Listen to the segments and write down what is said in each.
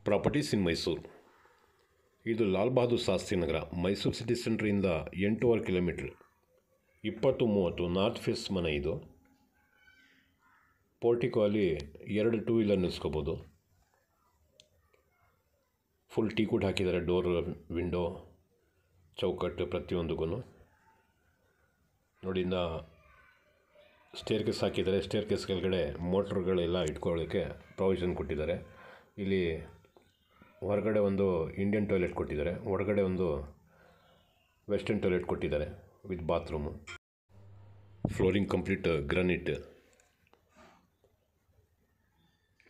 Properties in Mysuru. ಇದು Lal Bahadur Shastri Nagar, Mysuru city ಸೆಂಟ್ರಿಂದ 8.5 kilometre, 20-30 north face ಮನೆ. ಇದು ಪೋರ್ಟಿಕೋ ಅಲ್ಲಿ 2 ಟೂ ವೀಲರ್ ನಿಲ್ಲಿಸ್ಕೋಬೋದು. ಫುಲ್ ಟೀಕುಡ್ ಹಾಕಿದ್ದಾರೆ, ಡೋರ್, ವಿಂಡೋ, ಚೌಕಟ್ಟು ಪ್ರತಿಯೊಂದಕ್ಕೂ ನೋಡಿ. ಸ್ಟೇರ್ ಕೇಸ್ ಹಾಕಿದ್ದಾರೆ. ಸ್ಟೇರ್ ಕೇಸ್ ಕೆಳಗಡೆ ಮೋಟ್ರ್ಗಳೆಲ್ಲ ಇಟ್ಕೊಳ್ಳೋಕ್ಕೆ ಪ್ರಾವಿಷನ್ ಕೊಟ್ಟಿದ್ದಾರೆ. ಇಲ್ಲಿ ಹೊರಗಡೆ ಒಂದು ಇಂಡಿಯನ್ ಟಾಯ್ಲೆಟ್ ಕೊಟ್ಟಿದ್ದಾರೆ, ಒಳಗಡೆ ಒಂದು ವೆಸ್ಟರ್ನ್ ಟಾಯ್ಲೆಟ್ ಕೊಟ್ಟಿದ್ದಾರೆ with bathroom. Flooring complete granite,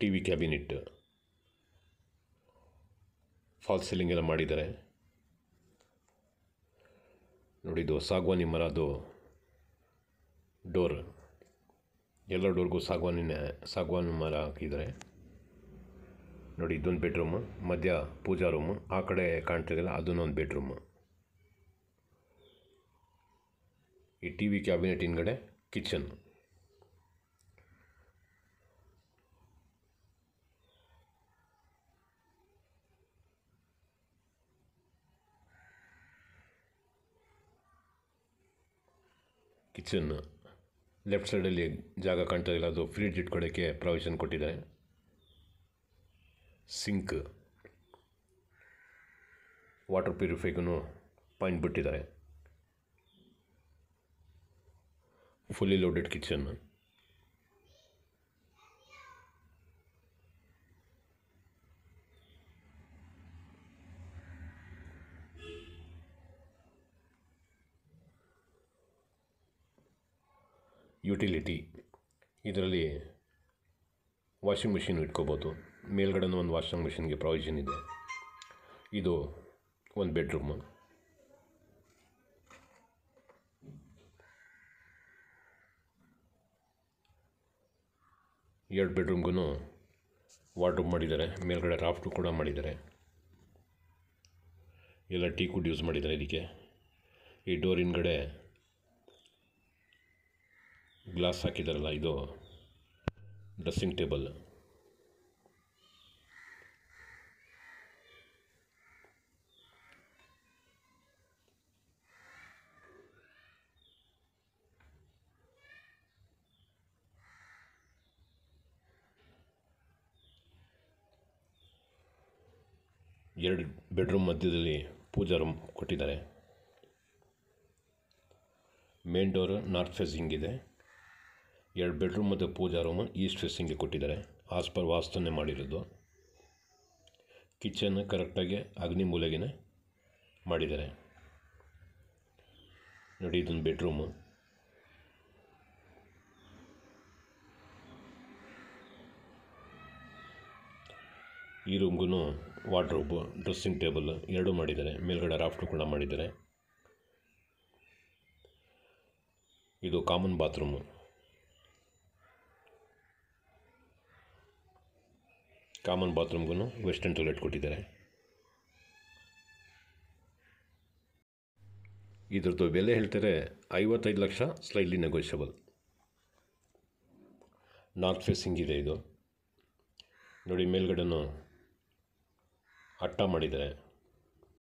T V cabinet, false ceiling ಎಲ್ಲ ಮಾಡಿದ್ದಾರೆ ನೋಡಿ. ಇದು ಸಾಗವಾನಿ ಮರದು ಡೋರ್, ಎಲ್ಲ ಡೋರ್ಗೂ ಸಾಗವಾನಿ ಮರ ಹಾಕಿದ್ದಾರೆ ನೋಡಿ. ಇದೊಂದು ಬೆಡ್ರೂಮು, ಮಧ್ಯ ಪೂಜಾ ರೂಮು, ಆ ಕಡೆ ಕಾಣ್ತಿದೆಯಲ್ಲ ಅದನ್ನೊಂದು ಬೆಡ್ರೂಮು. ಈ ಟಿ ವಿ ಕ್ಯಾಬಿನೆಟ್ ಹಿಂದ್ಗಡೆ ಕಿಚನ್. ಕಿಚನ್ ಲೆಫ್ಟ್ ಸೈಡಲ್ಲಿ ಜಾಗ ಕಾಣ್ತಾ ಇಲ್ಲ, ಅದು ಫ್ರಿಡ್ಜ್ ಇಟ್ಕೊಳ್ಳೋಕ್ಕೆ ಪ್ರಾವಿಷನ್ ಕೊಟ್ಟಿದ್ದಾರೆ. ಸಿಂಕ್, ವಾಟರ್ ಪ್ಯೂರಿಫೈಗೂ ಪಾಯಿಂಟ್ ಬಿಟ್ಟಿದ್ದಾರೆ. Fully loaded kitchen. ಯುಟಿಲಿಟಿ, ಇದರಲ್ಲಿ ವಾಷಿಂಗ್ ಮಿಷಿನ್ ಇಟ್ಕೋಬೋದು. ಮೇಲ್ಗಡೆನೂ ಒಂದು ವಾಷಿಂಗ್ ಮಿಷಿನ್ಗೆ ಪ್ರಾವಿಷನ್ ಇದೆ. ಇದು ಒಂದು ಬೆಡ್ರೂಮು. ಎರಡು ಬೆಡ್ರೂಮ್ಗೂ ವಾರ್ಡ್ರೋಬ್ ಮಾಡಿದ್ದಾರೆ. ಮೇಲ್ಗಡೆ ರಾಫ್ಟು ಕೂಡ ಮಾಡಿದ್ದಾರೆ. ಎಲ್ಲ ಟೀ ಕುಡ್ ಯೂಸ್ ಮಾಡಿದ್ದಾರೆ ಇದಕ್ಕೆ. ಈ ಡೋರ್ ಹಿಂದ್ಗಡೆ ಗ್ಲಾಸ್ ಹಾಕಿದಾರಲ್ಲ, ಇದು ಡ್ರೆಸ್ಸಿಂಗ್ ಟೇಬಲ್. ಎರಡು ಬೆಡ್ರೂಮ್ ಮಧ್ಯದಲ್ಲಿ ಪೂಜಾ ರೂಮ್ ಕೊಟ್ಟಿದ್ದಾರೆ. ಮೇನ್ ಡೋರ್ ನಾರ್ತ್ ಫೇಸಿಂಗ್ ಇದೆ. ಎರಡು ಬೆಡ್ರೂಮ್ ಮತ್ತು ಪೂಜಾ ರೂಮ್ ಈಸ್ಟ್ ಫೇಸಿಂಗ್ಗೆ ಕೊಟ್ಟಿದ್ದಾರೆ. ಆಸ್ ಪರ್ ವಾಸ್ತುನೇ ಮಾಡಿರೋದು. ಕಿಚನ್ ಕರೆಕ್ಟಾಗಿ ಅಗ್ನಿ ಮೂಲೆಗೆ ಮಾಡಿದ್ದಾರೆ ನೋಡಿ. ಇದೊಂದು ಬೆಡ್ರೂಮು. ಈ ರೂಮ್ಗೂ ವಾರ್ಡ್ರೋಬು, ಡ್ರೆಸ್ಸಿಂಗ್ ಟೇಬಲ್ ಎರಡೂ ಮಾಡಿದ್ದಾರೆ. ಮೇಲ್ಗಡೆ ರಾಫ್ಟು ಕೂಡ ಮಾಡಿದ್ದಾರೆ. ಇದು ಕಾಮನ್ ಬಾತ್ರೂಮು. ಕಾಮನ್ ಬಾತ್ರೂಮ್ಗೂ ವೆಸ್ಟರ್ನ್ ಟಾಯ್ಲೆಟ್ ಕೊಟ್ಟಿದ್ದಾರೆ. ಇದ್ರದ್ದು ಬೆಲೆ ಹೇಳ್ತಾರೆ 55 lakh, slightly negotiable. North facing ಇದೆ ಇದು ನೋಡಿ. ಮೇಲ್ಗಡೆನೂ ಅಟ್ಟ ಮಾಡಿದ್ದಾರೆ.